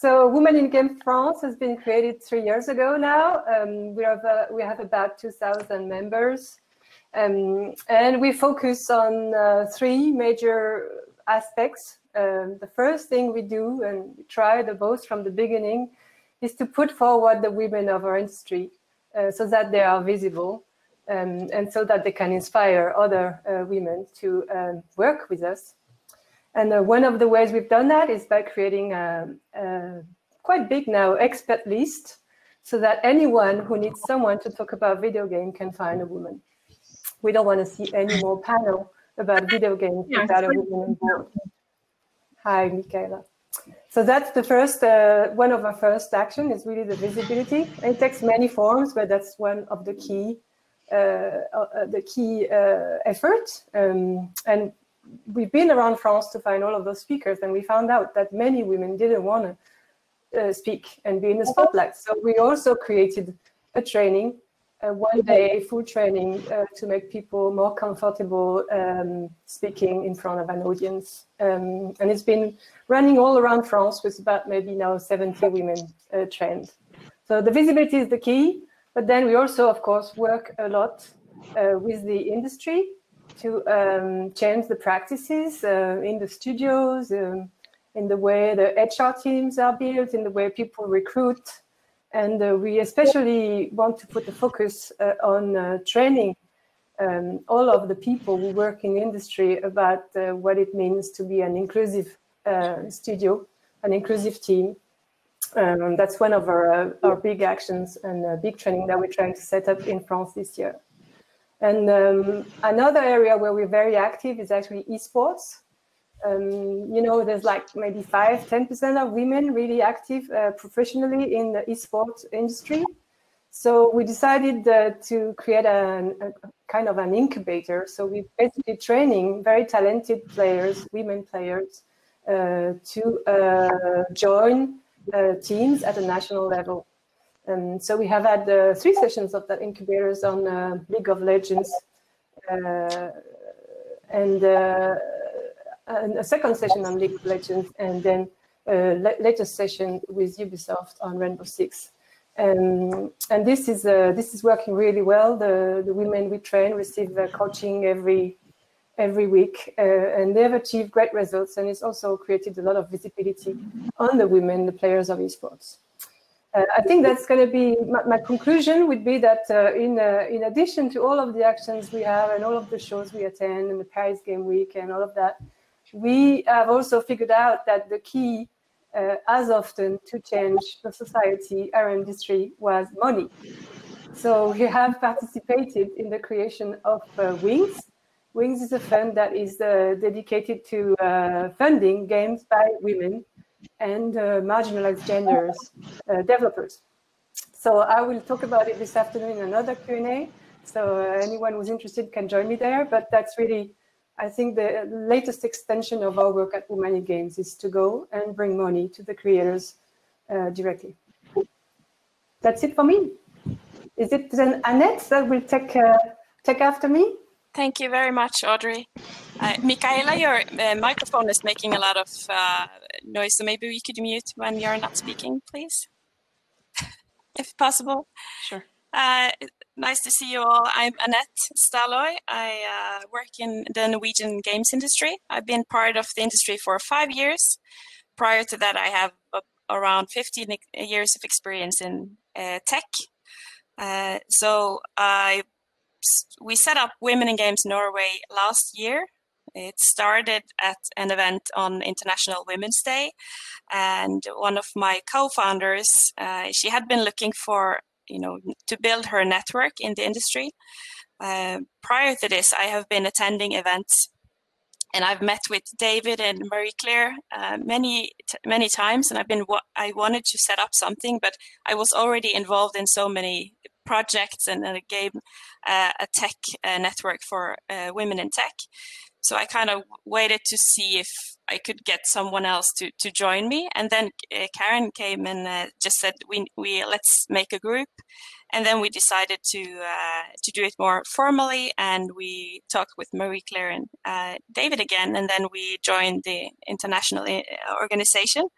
So Women in Game France has been created 3 years ago now. We have about 2,000 members. And we focus on 3 major aspects. The first thing we do, and we try the most from the beginning, is to put forward the women of our industry so that they are visible and so that they can inspire other women to work with us. And one of the ways we've done that is by creating a quite big now expert list so that anyone who needs someone to talk about video game can find a woman. We don't want to see any more panel about video games without a woman involved. Hi, Michaela. So that's the first, one of our first action is really the visibility. It takes many forms, but that's one of the key efforts. And we've been around France to find all of those speakers, and we found out that many women didn't want to speak and be in the spotlight. So we also created a training, a one-day full training to make people more comfortable speaking in front of an audience. And it's been running all around France with about maybe now 70 women trained. So the visibility is the key, but then we also, of course, work a lot with the industry to change the practices in the studios, in the way the HR teams are built, in the way people recruit. And we especially want to put the focus on training all of the people who work in the industry about what it means to be an inclusive studio, an inclusive team. That's one of our big actions and big training that we're trying to set up in France this year. And another area where we're very active is actually esports. You know, there's like maybe 5–10% of women really active professionally in the esports industry. So we decided to create a kind of an incubator. So we're basically training very talented players, women players, to join teams at a national level. So we have had 3 sessions of that incubators on League of Legends and a second session on League of Legends, and then latest session with Ubisoft on Rainbow Six. And this is working really well. The women we train receive coaching every week, and they've achieved great results. And it's also created a lot of visibility on the women, the players of esports. I think that's going to be my conclusion. Would be that in addition to all of the actions we have and all of the shows we attend and the Paris Game Week and all of that, we have also figured out that the key, as often, to change the society, our industry, was money. So we have participated in the creation of Wings. Wings is a fund that is dedicated to funding games by women and marginalized genders developers. So I will talk about it this afternoon in another Q&A. So anyone who's interested can join me there. But that's really, I think, the latest extension of our work at Women in Games is to go and bring money to the creators directly. That's it for me. Is it then Annette that will take after me? Thank you very much, Audrey. Michaela, your microphone is making a lot of noise, so maybe we could mute when you're not speaking, please, if possible. Sure. Nice to see you all. I'm Annette Staloy. I work in the Norwegian games industry. I've been part of the industry for 5 years. Prior to that, I have around 15 years of experience in tech. We set up Women in Games Norway last year. It started at an event on International Women's Day, and one of my co-founders, she had been looking for, to build her network in the industry. Prior to this, I have been attending events, and I've met with David and Marie-Claire many times, and I wanted to set up something, but I was already involved in so many projects and a tech network for women in tech. So I kind of waited to see if I could get someone else to join me. And then Karen came and just said, we let's make a group. And then we decided to do it more formally. And we talked with Marie-Claire and David again. And then we joined the international organization.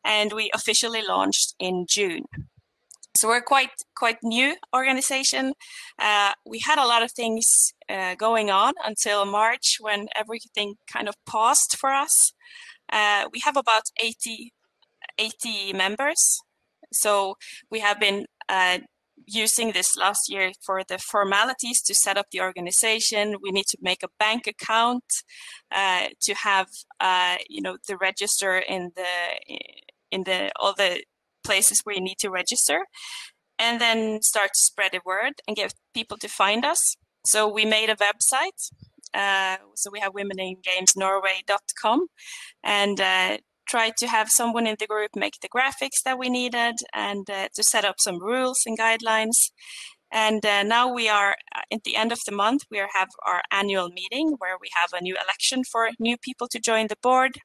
And we officially launched in June. So we're quite new organization. We had a lot of things going on until March, when everything kind of paused for us. We have about 80 members. So we have been using this last year for the formalities to set up the organization. We need to make a bank account to have the register in the all the places where you need to register, and then start to spread the word and get people to find us. So we made a website. So we have womeningamesnorway.com, and tried to have someone in the group make the graphics that we needed, and to set up some rules and guidelines. And now we are at the end of the month, we have our annual meeting where we have a new election for new people to join the board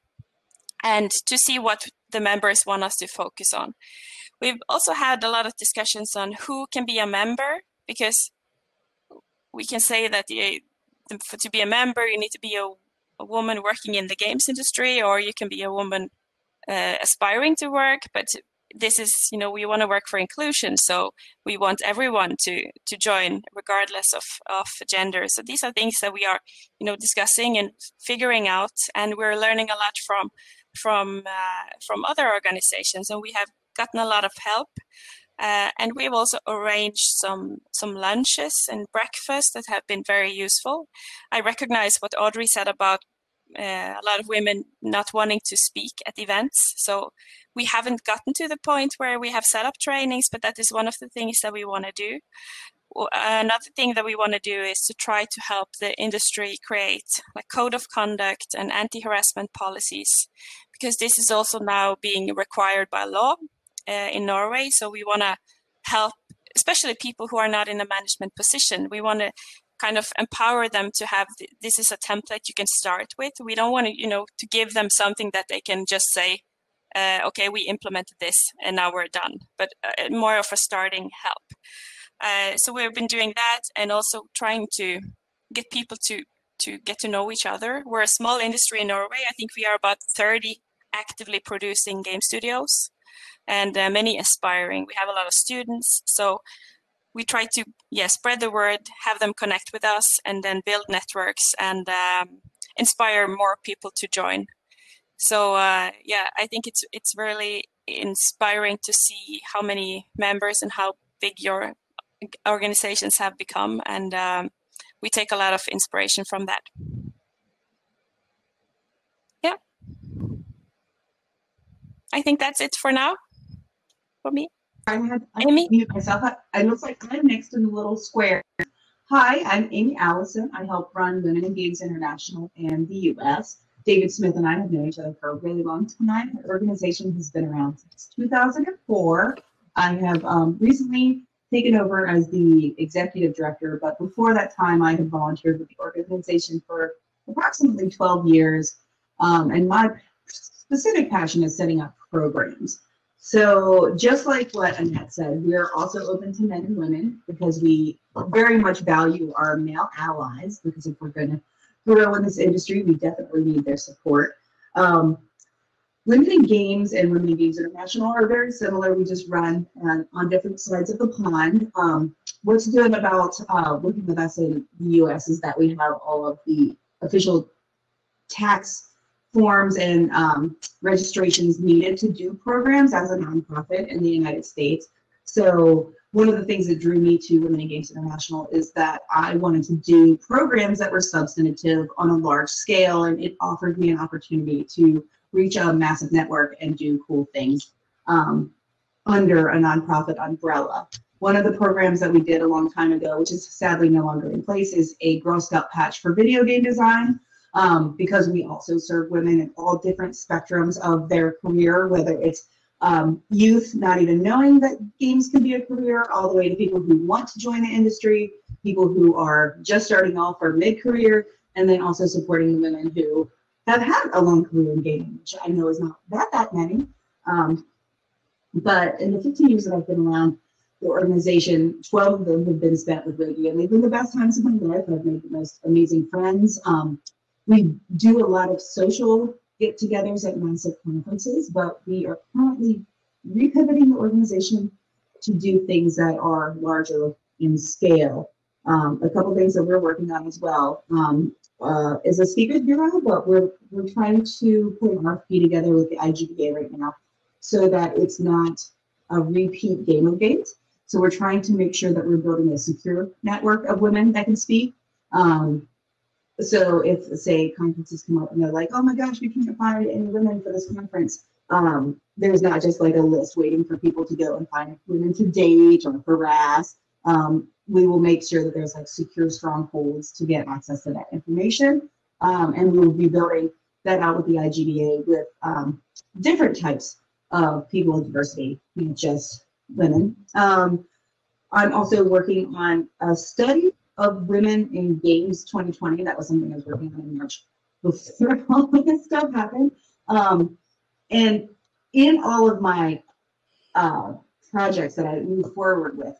and to see what the members want us to focus on. We've also had a lot of discussions on who can be a member, because we can say that to be a member, you need to be a woman working in the games industry, or you can be a woman aspiring to work. But this is, we want to work for inclusion, so we want everyone to join regardless of gender. So these are things that we are, discussing and figuring out, and we're learning a lot from other organizations, and we have gotten a lot of help. And we've also arranged some lunches and breakfasts that have been very useful. I recognize what Audrey said about a lot of women not wanting to speak at events. So we haven't gotten to the point where we have set up trainings, but that is one of the things that we want to do. Another thing that we want to do is to try to help the industry create a code of conduct and anti-harassment policies, because this is also now being required by law in Norway. So we want to help, especially people who are not in a management position. We want to kind of empower them to have, this is a template you can start with. We don't want to, to give them something that they can just say, okay, we implemented this and now we're done, but more of a starting help. So we've been doing that, and also trying to get people to get to know each other. We're a small industry in Norway. I think we are about 30 actively producing game studios, and many aspiring. We have a lot of students. So we try to spread the word, have them connect with us, and then build networks and inspire more people to join. So I think it's really inspiring to see how many members and how big your organizations have become, and we take a lot of inspiration from that. Yeah, I think that's it for now for me. I mute myself. I look like I'm next in the little square. Hi, I'm Amy Allison. I help run Women in Games International and the U.S. David Smith and I have known each other for a really long time. The organization has been around since 2004. I have recently taken over as the executive director, but before that time, I had volunteered with the organization for approximately 12 years. And my specific passion is setting up programs. So just like what Annette said, we are also open to men and women, because we very much value our male allies, because if we're going to grow in this industry, we definitely need their support. Women in Games and Women in Games International are very similar. We just run on different sides of the pond. What's good about working with us in the U.S. is that we have all of the official tax forms and registrations needed to do programs as a nonprofit in the United States. So one of the things that drew me to Women in Games International is that I wanted to do programs that were substantive on a large scale, and it offered me an opportunity to reach a massive network and do cool things under a nonprofit umbrella. One of the programs that we did a long time ago, which is sadly no longer in place, is a Girl Scout patch for video game design. Because we also serve women in all different spectrums of their career, whether it's youth not even knowing that games can be a career, all the way to people who want to join the industry, people who are just starting off or mid-career, and then also supporting the women who have had a long career in gaming, which I know is not that many. But in the 15 years that I've been around the organization, 12 of them have been spent with radio, and they've been the best times of my life. I've made the most amazing friends. We do a lot of social get-togethers at massive conferences, but we are currently repivoting the organization to do things that are larger in scale. A couple things that we're working on as well is a speakers bureau, but we're trying to put an RFP together with the IGBA right now so that it's not a repeat game of games. So we're trying to make sure that we're building a secure network of women that can speak. So if, say, conferences come up and they're like, oh my gosh, we can't find any women for this conference, there's not just like a list waiting for people to go and find women to date or harass. We will make sure that there's like secure strongholds to get access to that information. And we will be building that out with the IGBA with different types of people with diversity, not just women. I'm also working on a study of women in games 2020. That was something I was working on in March before all of this stuff happened. And in all of my projects that I move forward with,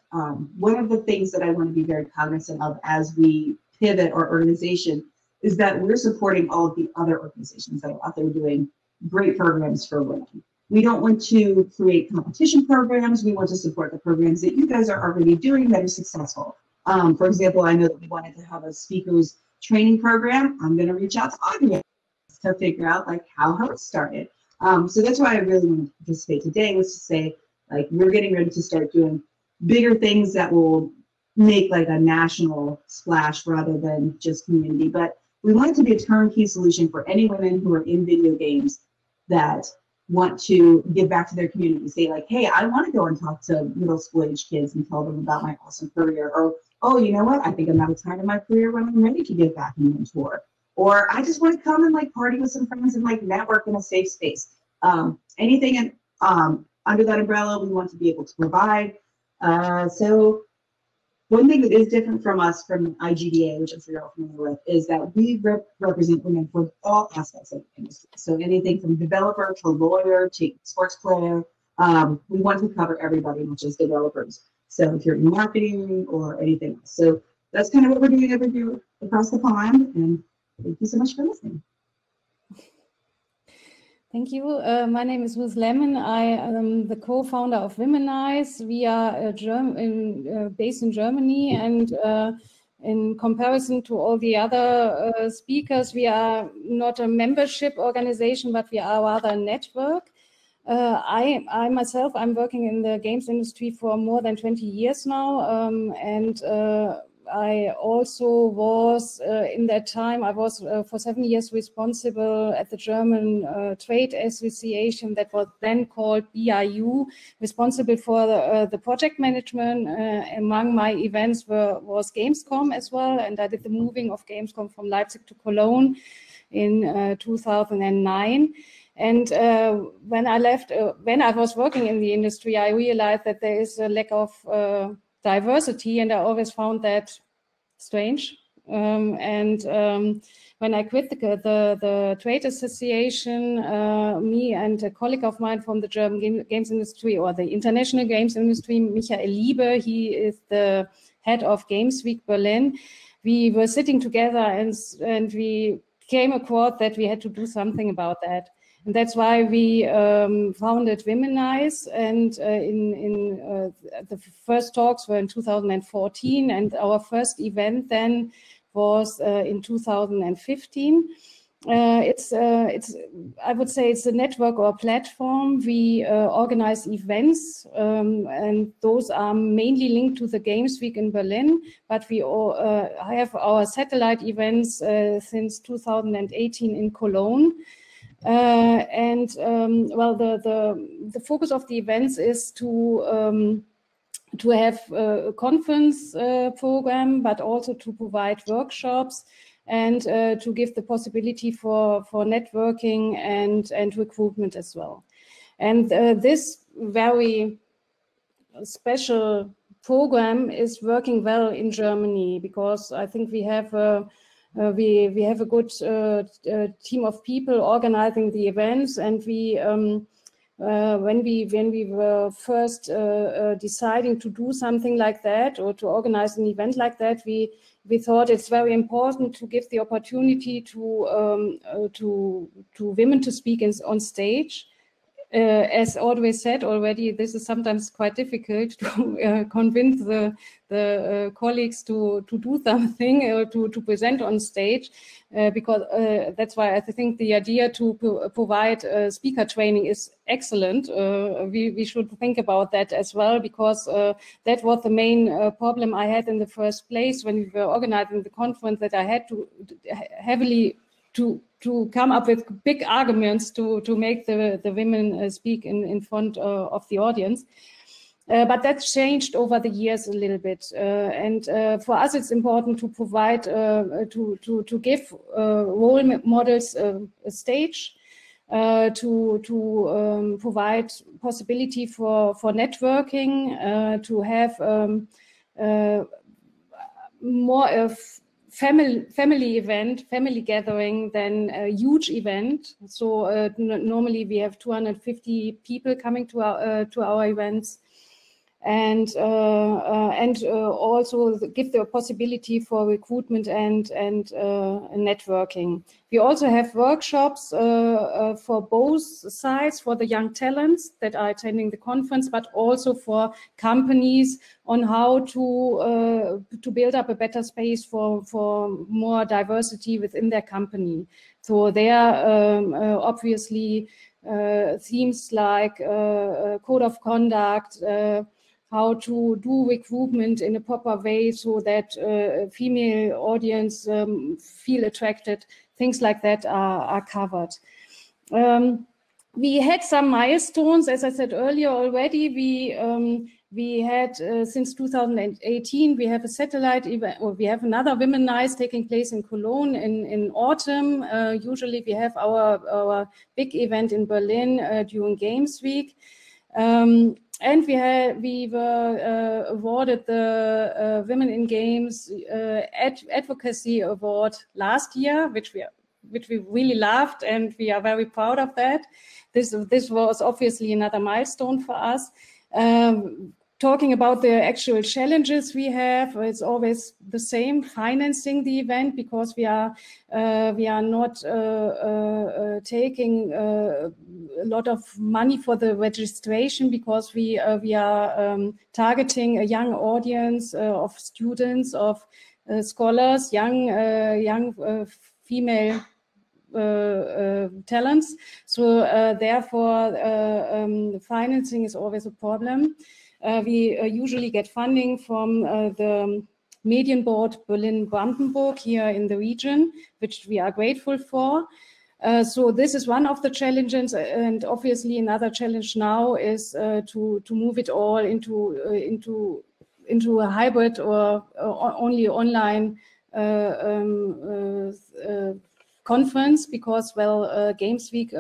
one of the things that I want to be very cognizant of as we pivot our organization is that we're supporting all of the other organizations that are out there doing great programs for women. We don't want to create competition programs. We want to support the programs that you guys are already doing that are successful. For example, I know that we wanted to have a speakers training program. I'm going to reach out to Aviva to figure out like how hers started. So that's why I really want to participate today, was to say, like, we're getting ready to start doing bigger things that will make like a national splash rather than just community. But we want it to be a turnkey solution for any women who are in video games that want to give back to their community. Say like, hey, I want to go and talk to middle school age kids and tell them about my awesome career. Or, oh, you know what? I think I'm at a time in my career when I'm ready to give back and mentor. Or I just want to come and like party with some friends and like network in a safe space. Anything in, under that umbrella, we want to be able to provide. So one thing that is different from us from IGDA, which I'm sure you're all familiar with, is that we represent women for all aspects of the industry. So anything from developer to lawyer to sports player, we want to cover everybody, not just developers. So if you're in marketing or anything else. So that's kind of what we're doing over here across the pond. And thank you so much for listening. Thank you. My name is Ruth Lemon. I am the co-founder of Womenize. We are based in Germany, and in comparison to all the other speakers, we are not a membership organization, but we are rather a network. I myself, I'm working in the games industry for more than 20 years now, and I also was, in that time, I was for 7 years responsible at the German Trade Association that was then called BIU, responsible for the project management. Among my events was Gamescom as well, and I did the moving of Gamescom from Leipzig to Cologne in 2009. And when I left, when I was working in the industry, I realized that there is a lack of diversity, and I always found that strange. When I quit the trade association, me and a colleague of mine from the German games industry, or the international games industry, Michael Liebe, he is the head of Games Week Berlin. We were sitting together and we came across that we had to do something about that. And that's why we founded Womenize, and the first talks were in 2014, and our first event then was in 2015. I would say it's a network or a platform. We organize events, and those are mainly linked to the Games Week in Berlin, but we have our satellite events since 2018 in Cologne. Well, the focus of the events is to have a conference program, but also to provide workshops and to give the possibility for networking and recruitment as well. And this very special program is working well in Germany, because I think we have a we have a good team of people organizing the events, and we when we were first deciding to do something like that or to organize an event like that, we thought it's very important to give the opportunity to women to speak on stage. As always said already, this is sometimes quite difficult to convince the colleagues to do something or to present on stage, because that's why I think the idea to provide speaker training is excellent. We should think about that as well, because that was the main problem I had in the first place when we were organizing the conference, that I had to heavily to come up with big arguments to make the women speak in front of the audience. But that's changed over the years a little bit. And for us, it's important to provide, to give role models a stage, to provide possibility for networking, to have more of family event, family gathering than a huge event. So normally we have 250 people coming to our events, and also give the possibility for recruitment and networking. We also have workshops for both sides, for the young talents that are attending the conference, but also for companies on how to build up a better space for more diversity within their company. So there obviously themes like code of conduct, how to do recruitment in a proper way so that female audience feel attracted, things like that are covered. We had some milestones, as I said earlier already. We had since 2018, we have a satellite event, or we have another Women Nights taking place in Cologne in autumn. Usually we have our big event in Berlin during Games Week. And we were awarded the Women in Games Advocacy Award last year, which we really loved, and we are very proud of that. This was obviously another milestone for us. Talking about the actual challenges we have, it's always the same: financing the event, because we are not taking a lot of money for the registration, because we are targeting a young audience of students, of scholars, young female talents. So therefore, financing is always a problem. We usually get funding from the Medienboard Berlin-Brandenburg here in the region, which we are grateful for. So this is one of the challenges, and obviously another challenge now is to move it all into a hybrid or only online conference, because Games Week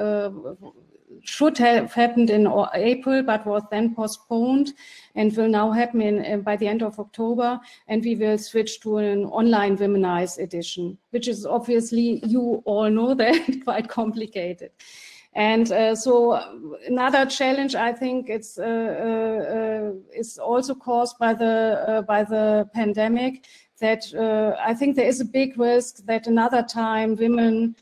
should have happened in April, but was then postponed, and will now happen by the end of October. And we will switch to an online Womenized edition, which is obviously, you all know that, quite complicated. And so another challenge, I think, it's is also caused by the pandemic. That I think there is a big risk that another time women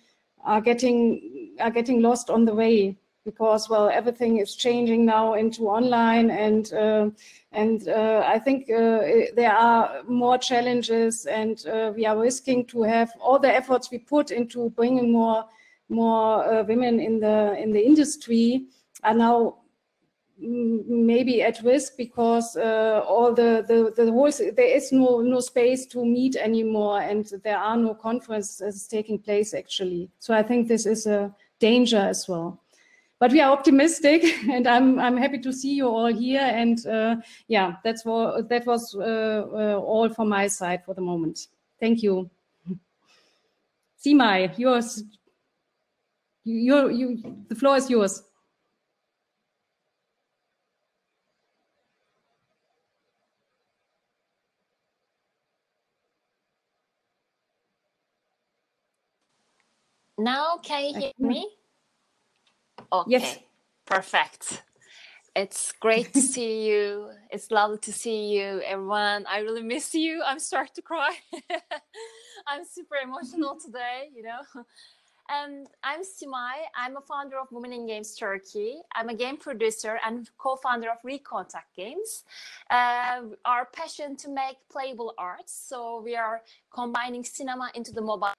are getting lost on the way, because everything is changing now into online, and I think there are more challenges, and we are risking to have all the efforts we put into bringing more women in the industry are now maybe at risk, because all the whole, there is no space to meet anymore, and there are no conferences taking place actually. So I think this is a danger as well. But we are optimistic, and I'm happy to see you all here. And yeah, that was all from my side for the moment. Thank you. Simai, yours. The floor is yours. Now, can you hear me? Okay, Yes. perfect. It's great to see you. It's lovely to see you, everyone. I really miss you. I'm starting to cry. I'm super emotional today, you know. And I'm Simay. I'm a founder of Women in Games Turkey. I'm a game producer and co-founder of Recontact Games. Our passion to make playable arts. So we are combining cinema into the mobile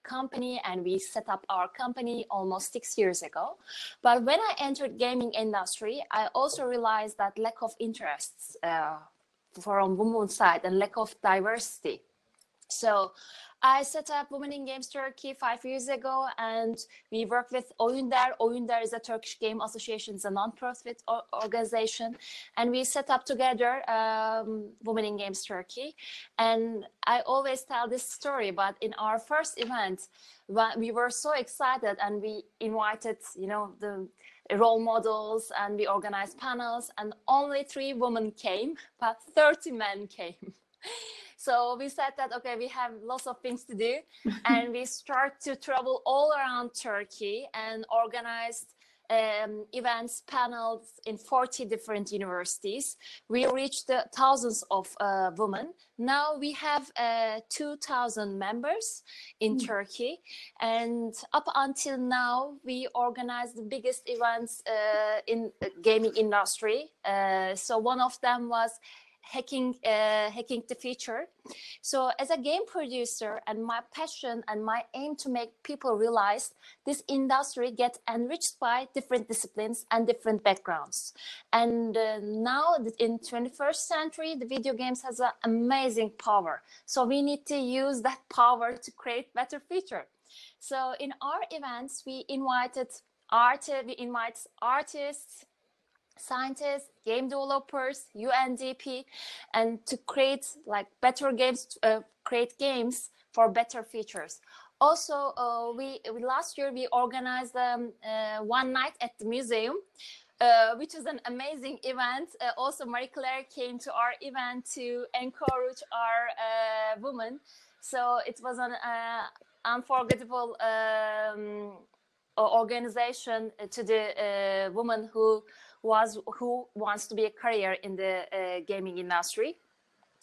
company, and we set up our company almost 6 years ago. But when I entered gaming industry, I also realized that lack of interests from women's side and lack of diversity. So I set up Women in Games Turkey 5 years ago, and we work with Oyunder. Oyunder is a Turkish Game Association, it's a non-profit organization, and we set up together Women in Games Turkey. And I always tell this story, but in our first event, we were so excited, and we invited, you know, the role models, and we organized panels, and only 3 women came, but 30 men came. So we said that, okay, we have lots of things to do, and we start to travel all around Turkey and organized events, panels in 40 different universities. We reached thousands of women. Now we have 2,000 members in Turkey, and up until now we organized the biggest events in the gaming industry. So one of them was hacking the future. So as a game producer, and my passion and my aim to make people realize this industry gets enriched by different disciplines and different backgrounds. And now in 21st century, the video games has an amazing power. So we need to use that power to create better future. So in our events, we invite artists, scientists, game developers, UNDP, and to create like better games, create games for better futures. Also, last year we organized one night at the museum, which was an amazing event. Also, Marie Claire came to our event to encourage our women. So it was an unforgettable organization to the woman who wants to be a career in the gaming industry.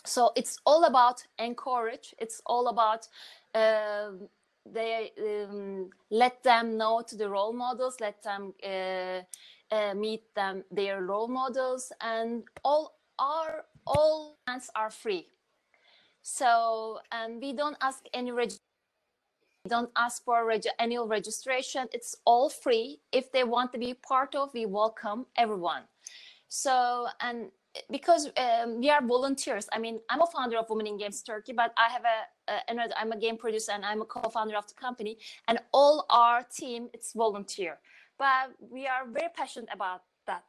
So it's all about encourage. It's all about they let them know to the role models, let them meet them their role models, and all events are free. So and we don't ask any don't ask for annual registration. It's all free. If they want to be part of, we welcome everyone. So, and because we are volunteers, I mean, I'm a founder of Women in Games Turkey, but I have I'm a game producer, and I'm a co-founder of the company, and all our team, it's volunteer. But we are very passionate about that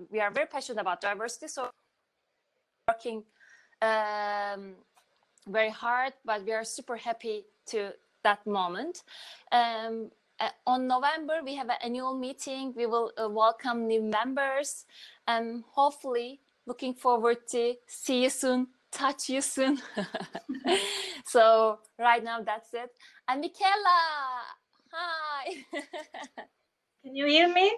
we are very passionate about diversity. So working very hard, but we are super happy to that moment. On November, we have an annual meeting. We will welcome new members, and hopefully looking forward to see you soon, touch you soon. So right now, that's it. And Michaela, hi. Can you hear me?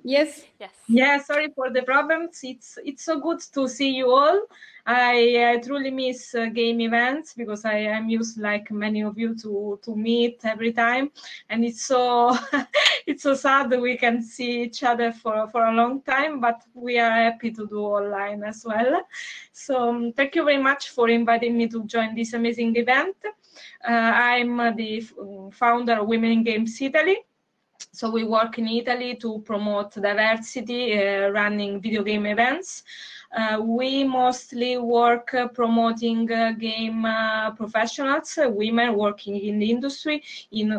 Yes. Yes. Yeah, sorry for the problems. It's so good to see you all. I truly miss game events, because I am used, like many of you, to meet every time, and it's so it's so sad that we can see each other for a long time, but we are happy to do online as well. So thank you very much for inviting me to join this amazing event. I'm the founder of Women in Games Italy. So we work in Italy to promote diversity, running video game events. We mostly work promoting game professionals, women working in the industry,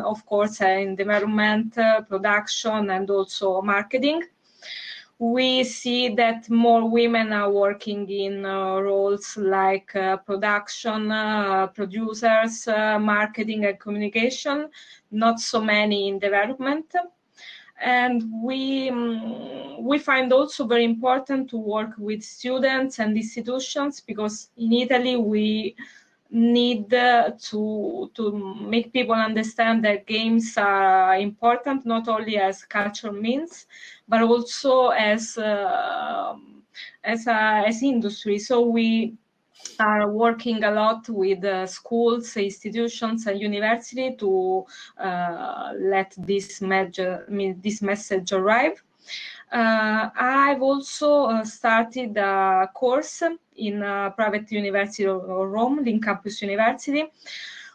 of course, in development, production, and also marketing. We see that more women are working in roles like production, producers, marketing and communication, not so many in development. And we find also very important to work with students and institutions, because in Italy we need to make people understand that games are important, not only as cultural means, but also as industry. So we are working a lot with schools, institutions, and university to let this message arrive. I've also started a course in a private university of Rome, Link Campus University,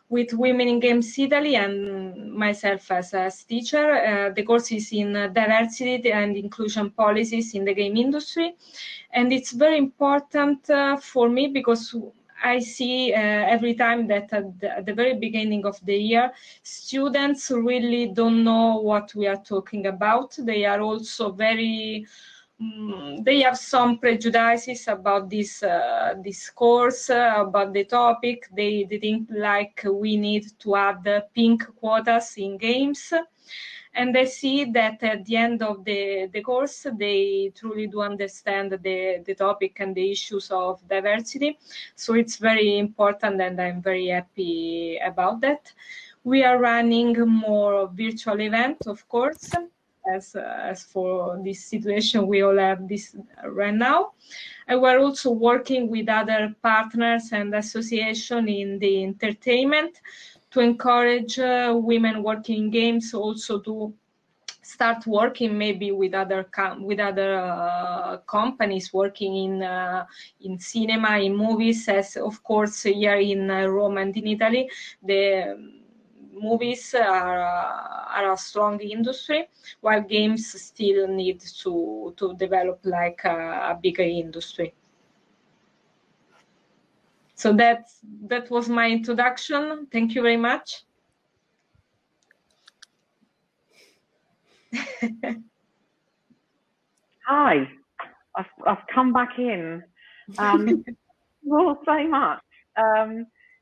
with Women in Games Italy and myself as a teacher. The course is in diversity and inclusion policies in the game industry. And it's very important for me because I see every time that at the very beginning of the year, students really don't know what we are talking about. They are also very, they have some prejudices about this course, about the topic. They think like we need to add pink quotas in games. And I see that at the end of the course, they truly do understand the topic and the issues of diversity. So it's very important, and I'm very happy about that. We are running more virtual events, of course, as for this situation we all have this right now. And we're also working with other partners and associations in the entertainment to encourage women working in games also to start working maybe with other companies working in cinema, in movies. As of course here in Rome and in Italy, the movies are a strong industry, while games still need to develop like a bigger industry. So that was my introduction. Thank you very much. Hi, I've come back in. Well, so much.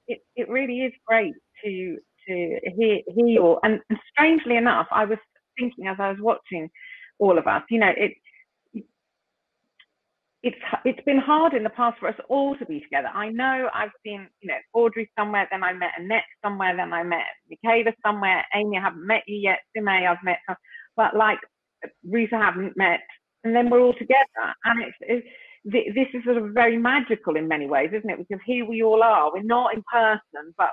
It really is great to hear you all. And strangely enough, I was thinking as I was watching all of us, you know, it's been hard in the past for us all to be together. I know I've seen, you know, Audrey somewhere, then I met Annette somewhere, then I met Michaela somewhere, Amy, I haven't met you yet, Sime, I've met her, but like Ruth, I haven't met, and then we're all together. And this is sort of very magical in many ways, isn't it? Because here we all are. We're not in person, but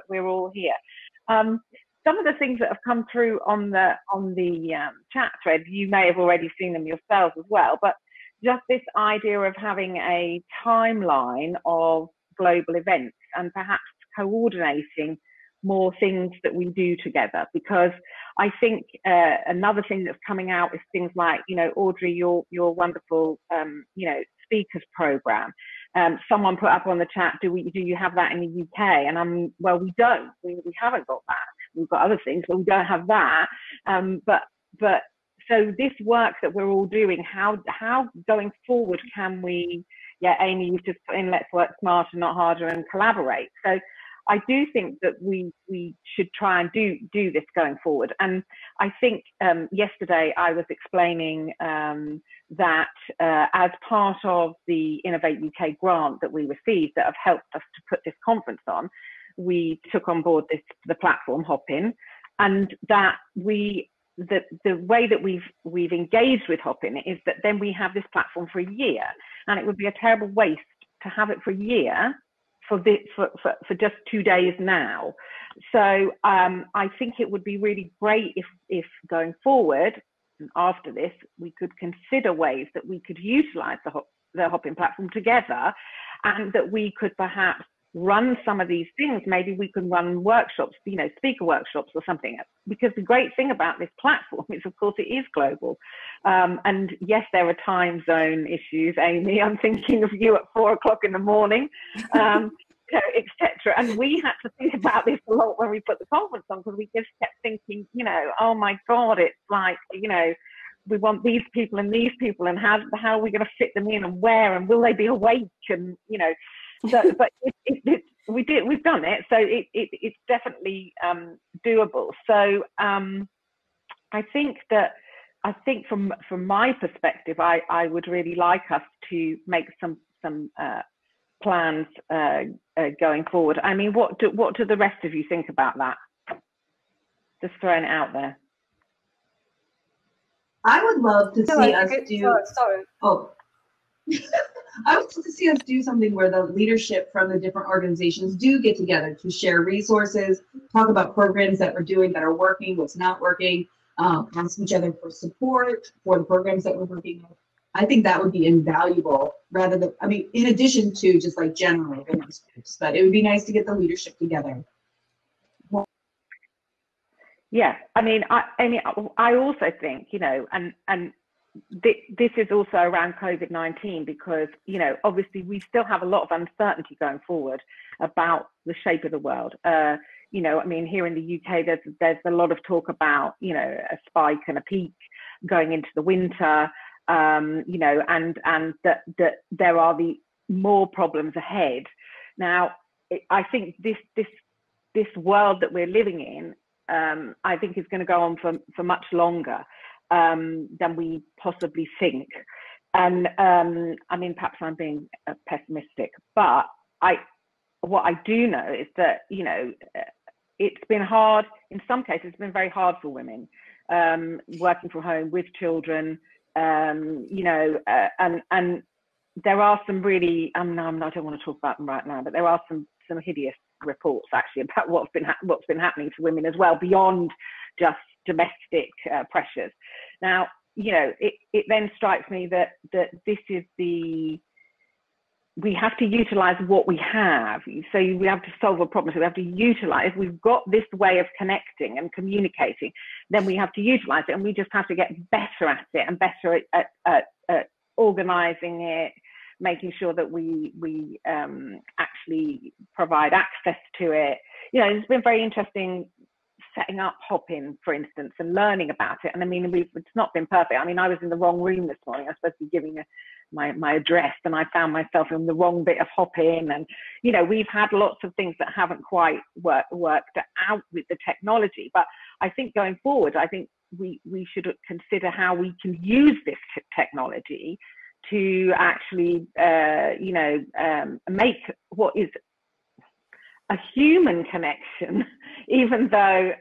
we're all here. Some of the things that have come through on the chat thread, you may have already seen them yourselves as well, but just this idea of having a timeline of global events and perhaps coordinating more things that we do together. Because I think another thing that's coming out is things like, you know, Audrey, your wonderful, you know, speakers program. Someone put up on the chat, do you have that in the UK? And well, we don't. We haven't got that. We've got other things, but we don't have that. But so this work that we're all doing, how going forward can we? Yeah, Amy, you've just put in, let's work smarter, not harder, and collaborate. So I do think that we should try and do this going forward. And I think yesterday I was explaining that as part of the Innovate UK grant that we received that have helped us to put this conference on, we took on board the platform Hopin, and that the way that we've engaged with Hopin is that then we have this platform for a year, and it would be a terrible waste to have it for a year for just 2 days now. So I think it would be really great if going forward and after this we could consider ways that we could utilize the Hopin platform together, and that we could perhaps run some of these things. Maybe we can run workshops, you know, speaker workshops or something, because the great thing about this platform is, of course, it is global. And yes, there are time zone issues. Amy, I'm thinking of you at 4 o'clock in the morning, etc. And we had to think about this a lot when we put the conference on, because we just kept thinking, you know, oh my God, it's like, you know, we want these people, and how are we going to fit them in, and where, and will they be awake, and, you know. So, but we've done it, so it's definitely doable. So I think from my perspective, I would really like us to make some plans going forward. I mean, what do the rest of you think about that? Just throwing it out there. I would love to see us do. Sorry. Oh, I would love to see us do something where the leadership from the different organizations do get together to share resources, talk about programs that we're doing that are working, what's not working, ask each other for support for the programs that we're working on. I think that would be invaluable rather than, I mean, in addition to just like general women's groups, but it would be nice to get the leadership together. Yeah, I mean, I also think, you know, and this is also around COVID-19 because, you know, obviously we still have a lot of uncertainty going forward about the shape of the world. You know, I mean, here in the UK, there's a lot of talk about, you know, a spike and a peak going into the winter, you know, and that there are the more problems ahead. Now, I think this world that we're living in, I think is going to go on for much longer than we possibly think. And I mean, perhaps I'm being pessimistic, but what I do know is that, you know, it's been hard. In some cases, it's been very hard for women working from home with children, you know, and there are some really, I don't want to talk about them right now, but there are some hideous reports actually about what's been happening to women as well, beyond just domestic pressures. Now, you know, it then strikes me that this is we have to utilize what we have. So we have to solve a problem. So we have to utilize, we've got this way of connecting and communicating, then we have to utilize it, and we just have to get better at it and better at organizing it, making sure that we actually provide access to it. You know, it's been very interesting setting up Hopin, for instance, and learning about it. And I mean, it's not been perfect. I mean, I was in the wrong room this morning. I was supposed to be giving my address, and I found myself in the wrong bit of Hopin. And, you know, we've had lots of things that haven't quite worked out with the technology. But I think going forward, I think we should consider how we can use this technology to actually, you know, make what is a human connection, even though,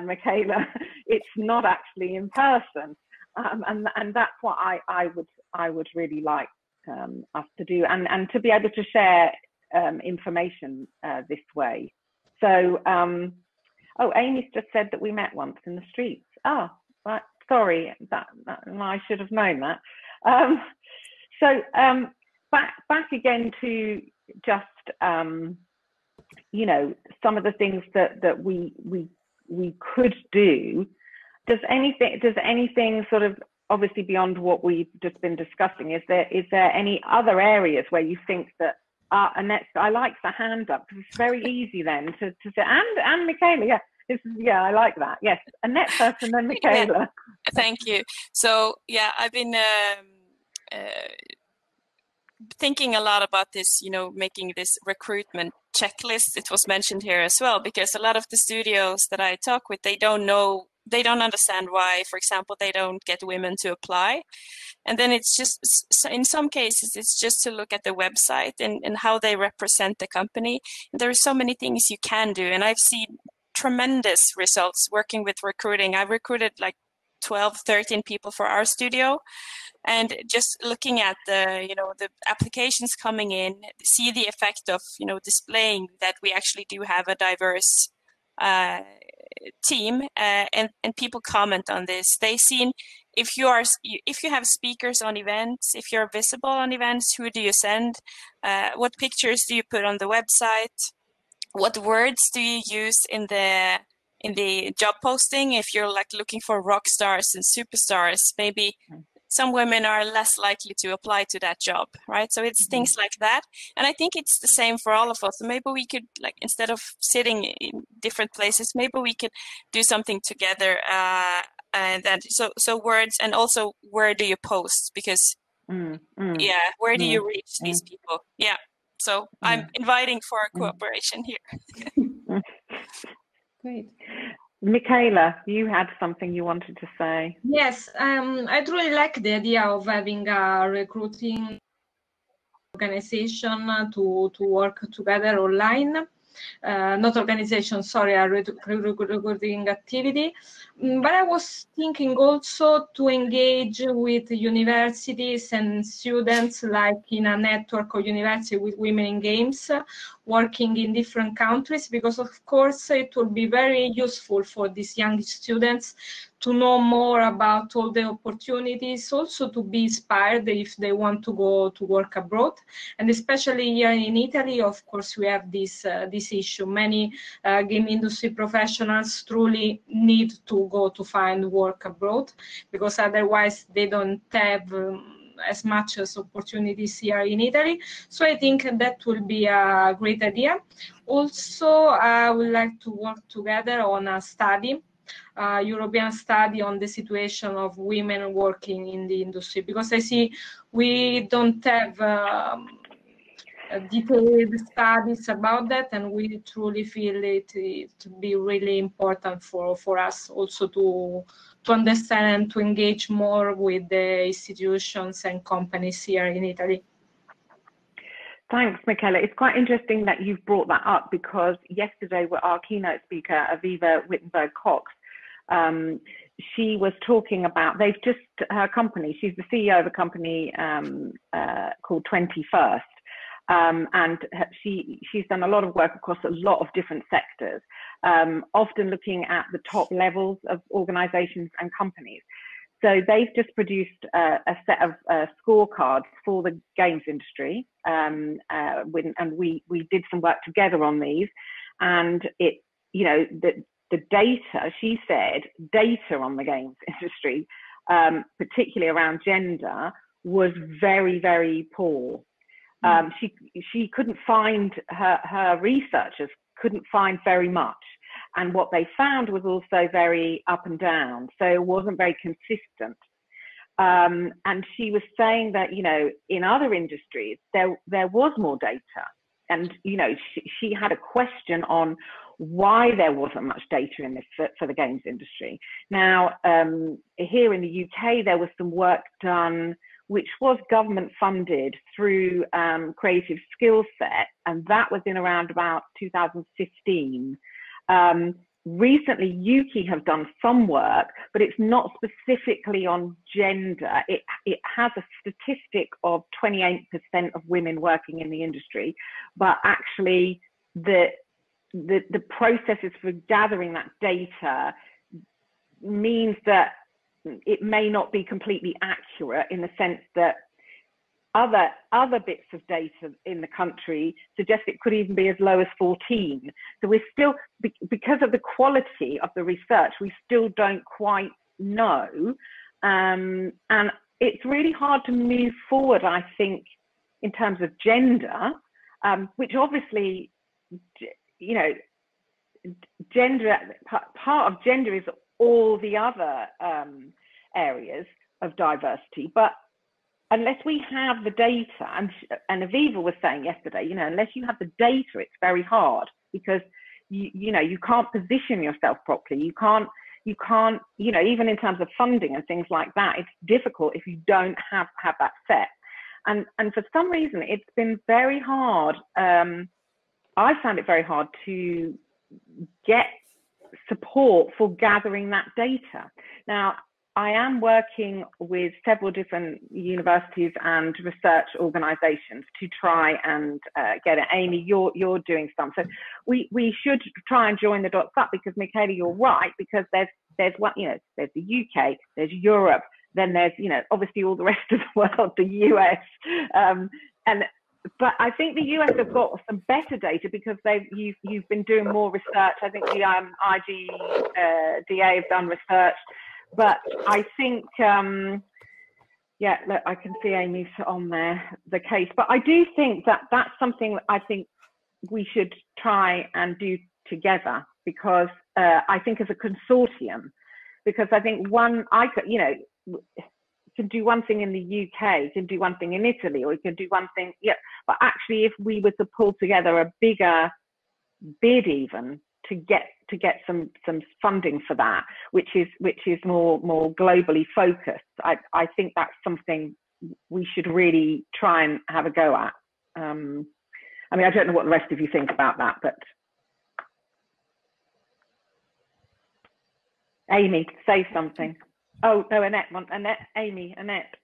Michaela, it's not actually in person. And that's what I would really like us to do, and to be able to share information this way. So, oh, Amy's just said that we met once in the streets. Oh, right. Sorry, that I should have known that. So back again to just you know, some of the things that we could do. Does anything sort of, obviously beyond what we've just been discussing, is there any other areas where you think that Annette, I like the hand up because it's very easy then to say, and Michaela, yeah, I like that. Yes, Annette first and then Michaela. Yeah. Thank you. So yeah, I've been thinking a lot about this, you know, making this recruitment checklist. It was mentioned here as well, because a lot of the studios that I talk with, they don't understand why, for example, they don't get women to apply. And then it's just, in some cases, it's just to look at the website and how they represent the company. And there are so many things you can do. And I've seen tremendous results working with recruiting. I've recruited like 12, 13 people for our studio. And just looking at the, you know, the applications coming in, see the effect of, you know, displaying that we actually do have a diverse team, and people comment on this. They've seen if you have speakers on events, if you're visible on events, who do you send? What pictures do you put on the website? What words do you use in the job posting? If you're like looking for rock stars and superstars, maybe some women are less likely to apply to that job, right? So it's things like that. And I think it's the same for all of us. So maybe we could, like, instead of sitting in different places, maybe we could do something together. And then, so words, and also where do you post? Because, yeah, where do you reach these people? Yeah. So I'm inviting for a cooperation here. Great. Michaela, you had something you wanted to say. Yes, I truly like the idea of having a recruiting organization to work together online. Not organization, sorry, a recruiting activity. But I was thinking also to engage with universities and students, like in a network of university with women in games, working in different countries, because of course it will be very useful for these young students to know more about all the opportunities, also to be inspired if they want to go to work abroad. And especially here in Italy, of course, we have this issue. Many game industry professionals truly need to go to find work abroad, because otherwise they don't have as much as opportunities here in Italy. So I think that will be a great idea. Also, I would like to work together on a study, European study on the situation of women working in the industry, because I see we don't have detailed studies about that, and we truly feel it to be really important for us also to understand and to engage more with the institutions and companies here in Italy. Thanks, Michela. It's quite interesting that you've brought that up, because yesterday our keynote speaker, Aviva Whittenberg Cox, she was talking about, her company, she's the CEO of a company called 21st. And she's done a lot of work across a lot of different sectors, often looking at the top levels of organizations and companies. So they've just produced a set of scorecards for the games industry, and we did some work together on these. And it, you know, the data, she said, data on the games industry, particularly around gender, was very, very poor. She couldn't find, her researchers couldn't find very much. And what they found was also very up and down. So it wasn't very consistent. And she was saying that, you know, in other industries, there was more data. And, you know, she had a question on why there wasn't much data in this for the games industry. Now, here in the UK, there was some work done which was government funded through Creative Skill Set, and that was in around about 2015. Recently, Yuki have done some work, but it's not specifically on gender. It has a statistic of 28% of women working in the industry, but actually the processes for gathering that data means that it may not be completely accurate, in the sense that other bits of data in the country suggest it could even be as low as 14. So we're still, because of the quality of the research, we still don't quite know. And it's really hard to move forward, I think, in terms of gender, which obviously, you know, gender, part of gender is all the other areas of diversity. But unless we have the data, and Aviva was saying yesterday, you know, unless you have the data, it's very hard, because you know, you can't position yourself properly. You can't, you know, even in terms of funding and things like that, it's difficult if you don't have that set. And for some reason, it's been very hard. I found it very hard to get support for gathering that data. Now, I am working with several different universities and research organizations to try and get it. Amy, you're doing some. So we should try and join the dots up, because Michela, you're right, because there's what, you know, there's the UK, there's Europe, then there's, you know, obviously all the rest of the world, the US. But I think the US have got some better data, because you've been doing more research. I think the IGDA have done research. But I think, yeah, look, I can see Amy's on there, the case. But I do think that that's something I think we should try and do together, because I think as a consortium, because I think you know, can do one thing in the UK, can do one thing in Italy, or you can do one thing, yeah. But actually, if we were to pull together a bigger bid, even to get some funding for that, which is more globally focused, I think that's something we should really try and have a go at. I mean, I don't know what the rest of you think about that, but Amy, say something. Oh no, Annette, Amy, Annette.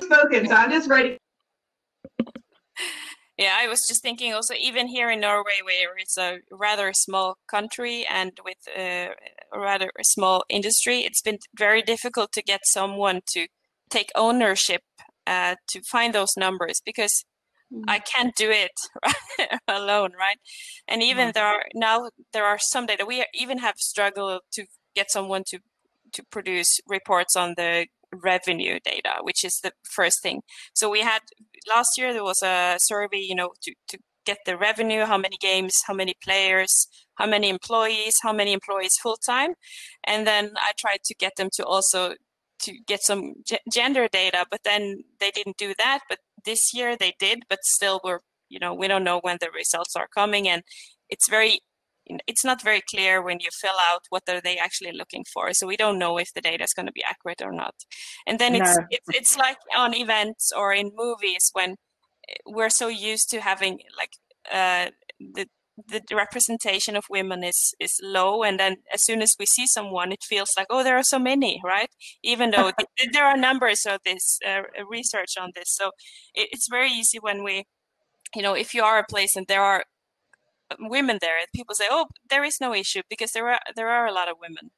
Spoken, so I'm just ready. Yeah, I was just thinking also, even here in Norway, where it's a rather small country and with a rather small industry, it's been very difficult to get someone to take ownership to find those numbers, because I can't do it alone, right? And even there are some data. We even have struggled to get someone to produce reports on the revenue data, which is the first thing. So we had last year, there was a survey, you know, to get the revenue, how many games, how many players, how many employees full time. And then I tried to get them to also to get some gender data, but then they didn't do that. But this year they did, but still we don't know when the results are coming. And it's not very clear when you fill out what are they actually looking for. So we don't know if the data is going to be accurate or not. And then it's like on events or in movies, when we're so used to having like the representation of women is low, and then as soon as we see someone, it feels like, oh, there are so many, right? Even though there are numbers of this research on this. So it's very easy when we, if you are a place and there are women there, people say, oh, there is no issue because there are a lot of women.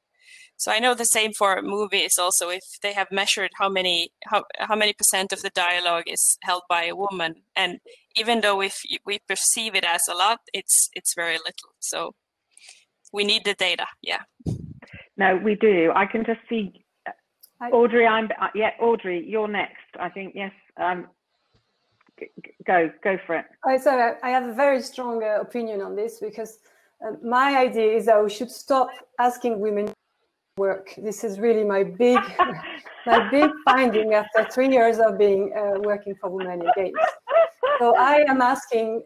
So I know the same for movies also. If they have measured how many percent of the dialogue is held by a woman, and even though if we perceive it as a lot, it's very little. So we need the data. Yeah. No, we do. I can just see Audrey. Audrey, you're next. I think yes. Go for it. So I have a very strong opinion on this, because my idea is that we should stop asking women to work. This is really my big finding after 3 years of being working for women in games. So I am asking,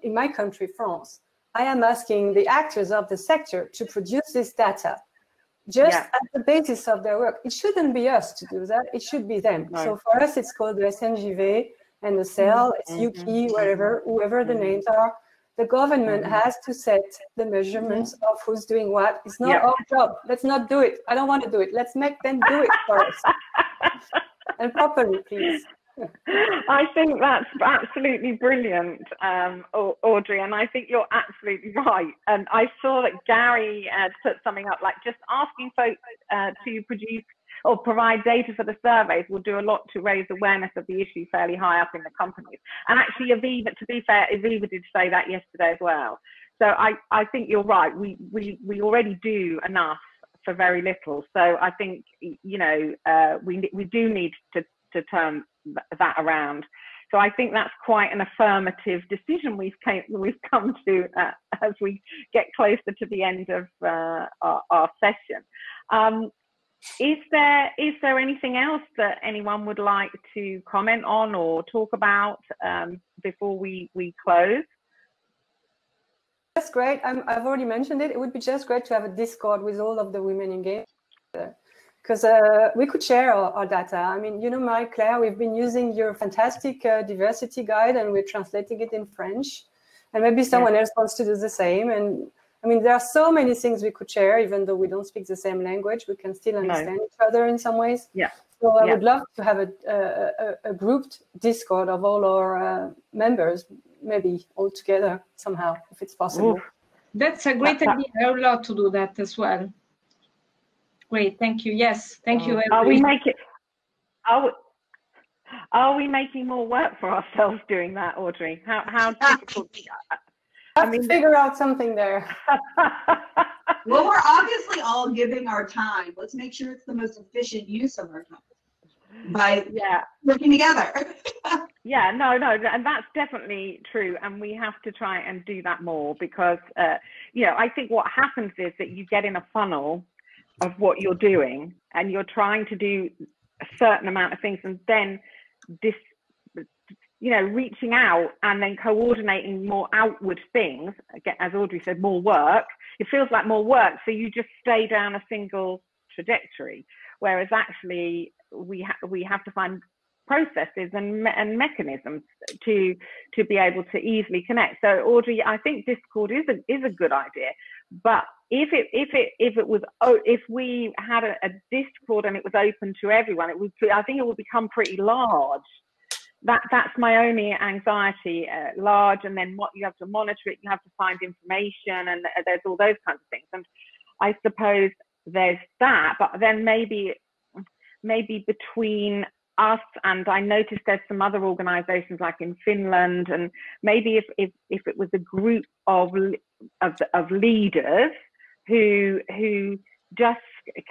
in my country, France, I am asking the actors of the sector to produce this data just at the basis of their work. It shouldn't be us to do that. It should be them. No. So for us, it's called the SNJV and the CEL, it's UK, whoever the names are. The government has to set the measurements of who's doing what. It's not our job. Let's not do it. I don't want to do it. Let's make them do it for us. And properly, please. I think that's absolutely brilliant, Audrey, and I think you're absolutely right. And I saw that Gary put something up, like just asking folks to produce or provide data for the surveys will do a lot to raise awareness of the issue fairly high up in the companies. And actually, Aviva, to be fair, Aviva did say that yesterday as well. So I think you're right. We already do enough for very little. So I think, we do need to turn that around. So I think that's quite an affirmative decision we've come to as we get closer to the end of our session. Is there anything else that anyone would like to comment on or talk about before we close? That's great. I've already mentioned it. It would be just great to have a Discord with all of the women in games, because we could share our data. I mean, Marie-Claire, we've been using your fantastic diversity guide, and we're translating it in French, and maybe someone else wants to do the same. And I mean, there are so many things we could share, even though we don't speak the same language. We can still understand each other in some ways. Yeah. So I would love to have a grouped Discord of all our members, maybe all together somehow, if it's possible. Ooh. That's a great idea. I would love to do that as well. Great, thank you. Yes, thank you. Are we making more work for ourselves doing that, Audrey? How difficult? I mean, figure out something there. Well, we're obviously all giving our time. Let's make sure it's the most efficient use of our time by working together. No, and that's definitely true. And we have to try and do that more, because, I think what happens is that you get in a funnel of what you're doing, and you're trying to do a certain amount of things, and then reaching out and then coordinating more outward things, again, as Audrey said, more work. It feels like more work, so you just stay down a single trajectory. Whereas actually, we have to find processes and mechanisms to be able to easily connect. So Audrey, I think Discord is a good idea, but if we had a Discord and it was open to everyone, I think it would become pretty large. That's my only anxiety, large, and then what you have to monitor it, you have to find information, and there's all those kinds of things. And I suppose there's that, but then maybe between us, and I noticed there's some other organizations like in Finland, and maybe if it was a group of leaders who just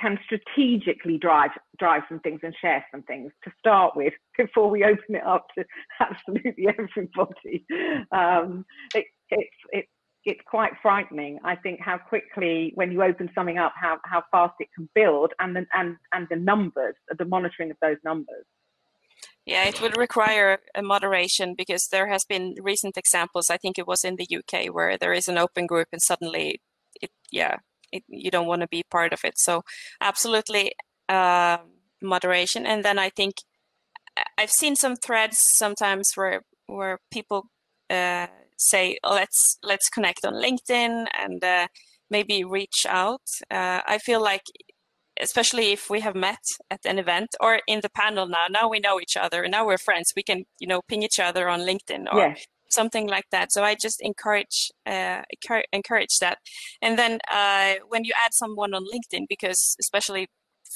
can strategically drive some things and share some things to start with before we open it up to absolutely everybody. It's quite frightening, I think, how quickly when you open something up, how fast it can build, and the numbers, the monitoring of those numbers. Yeah, it would require a moderation, because there has been recent examples. I think it was in the UK where there is an open group and suddenly you don't want to be part of it. So absolutely moderation. And then I think I've seen some threads sometimes where people say, oh, let's connect on LinkedIn and maybe reach out. I feel like, especially if we have met at an event or in the panel now we know each other and now we're friends, we can, ping each other on LinkedIn or something like that. So I just encourage that. And then when you add someone on LinkedIn, because especially,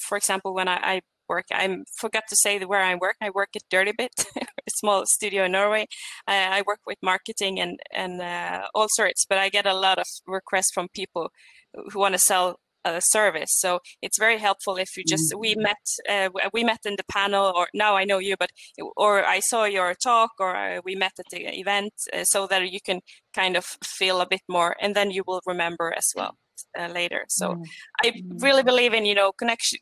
for example, when I work, I forgot to say where I work. I work at Dirty Bit, a small studio in Norway. I work with marketing and all sorts, but I get a lot of requests from people who want to sell a service. So it's very helpful if you just, we met in the panel, or now I know you, or I saw your talk, or we met at the event, so that you can kind of feel a bit more, and then you will remember as well later. So I really believe in, connection.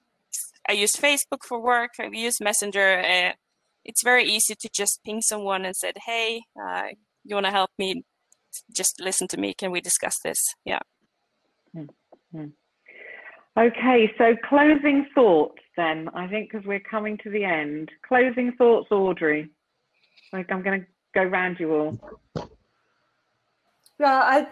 I use Facebook for work. I use Messenger. It's very easy to just ping someone and said, hey, you want to help me? Just listen to me. Can we discuss this? Yeah. Okay, so closing thoughts then, I think, because we're coming to the end. Closing thoughts, Audrey. I'm going to go round you all. Yeah,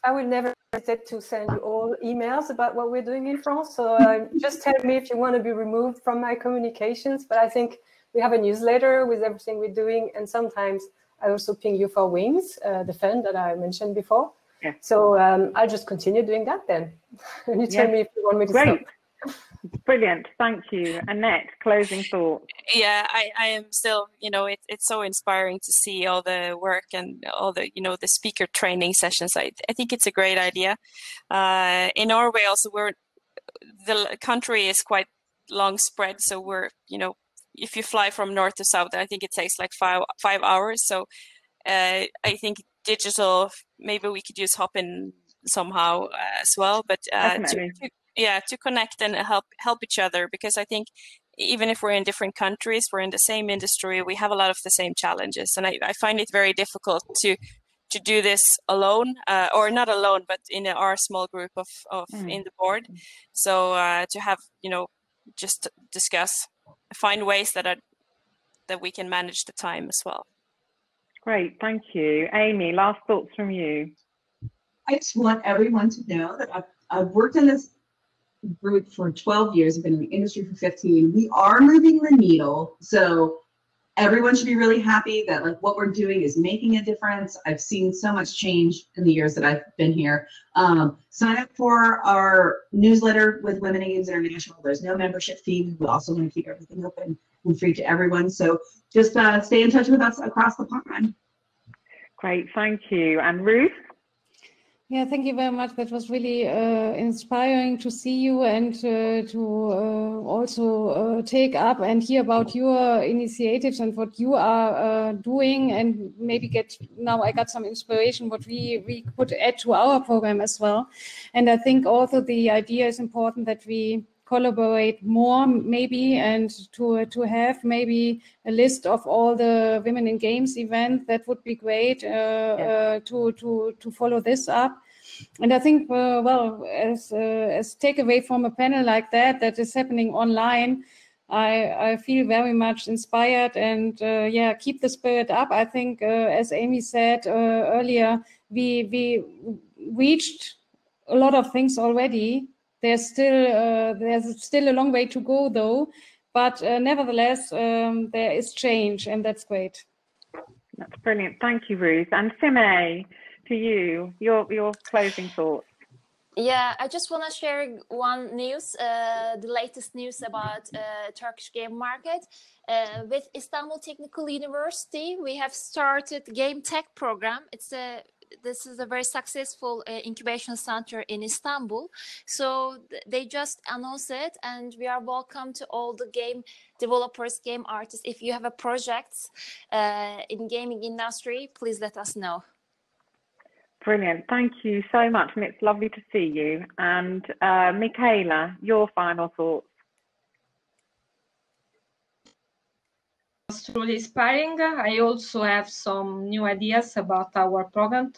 I will never hesitate to send you all emails about what we're doing in France. So just tell me if you want to be removed from my communications. But I think we have a newsletter with everything we're doing. And sometimes I also ping you for Wings, the fund that I mentioned before. Yeah. So I'll just continue doing that then. And you tell me if you want me to stop. Brilliant. Thank you. Annette, closing thoughts. Yeah, I am still, it's so inspiring to see all the work and all the, the speaker training sessions. I think it's a great idea. In Norway also, the country is quite long spread. So we're, if you fly from north to south, I think it takes like 5 hours. So I think digital, maybe we could use Hopin somehow as well, but to connect and help each other, because I think even if we're in different countries, we're in the same industry, we have a lot of the same challenges, and I find it very difficult to do this alone, or not alone, but in our small group of in the board. So to have just discuss, find ways that we can manage the time as well. Great, thank you. Amy, last thoughts from you. I just want everyone to know that I've worked in this group for 12 years. I've been in the industry for 15. We are moving the needle. So everyone should be really happy that what we're doing is making a difference. I've seen so much change in the years that I've been here. Sign up for our newsletter with Women in Games International. There's no membership fee. We also want to keep everything open and free to everyone. So just stay in touch with us across the pond. Great, thank you. And Ruth? Yeah, thank you very much. That was really inspiring to see you and to also take up and hear about your initiatives and what you are doing, and maybe now I got some inspiration what we could add to our program as well. And I think also the idea is important that we collaborate more maybe, and to have maybe a list of all the Women in Games events. That would be great to follow this up. And I think as takeaway from a panel like that is happening online, I feel very much inspired, and yeah, keep the spirit up. I think, as Amy said earlier, we reached a lot of things already. There's still a long way to go, though. But nevertheless, there is change, and that's great. That's brilliant. Thank you, Ruth. And Sime, to you, your closing thoughts. Yeah, I just want to share one news, the latest news about Turkish game market. With Istanbul Technical University, we have started Game Tech program. This is a very successful incubation center in Istanbul. So they just announced it, and we are welcome to all the game developers, game artists. If you have a project in gaming industry, please let us know. Brilliant. Thank you so much. And it's lovely to see you. And Michaela, your final thoughts. It's truly inspiring. I also have some new ideas about our program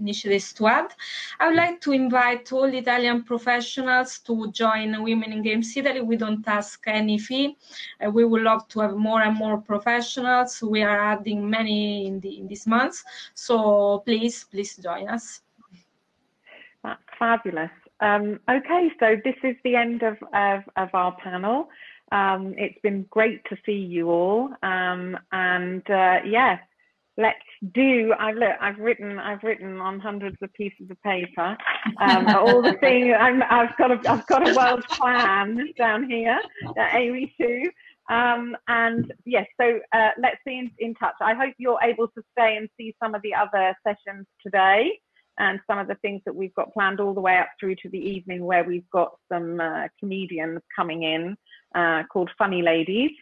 initiatives to add. I would like to invite all Italian professionals to join Women in Games Italy. We don't ask any fee. We would love to have more and more professionals. We are adding many in these months. So please join us. That's fabulous. Okay, so this is the end of our panel. It's been great to see you all, yeah, let's do. I've written on hundreds of pieces of paper all the things. I've got a world plan down here. Amy too. And yes, so let's be in touch. I hope you're able to stay and see some of the other sessions today, and some of the things that we've got planned all the way up through to the evening, where we've got some comedians coming in called Funny Ladies.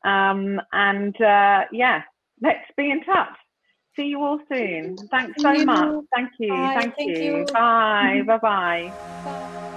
Yeah, let's be in touch. See you all soon. Thanks so much. Thank you. Bye. Thank you. Bye. Bye-bye. Bye.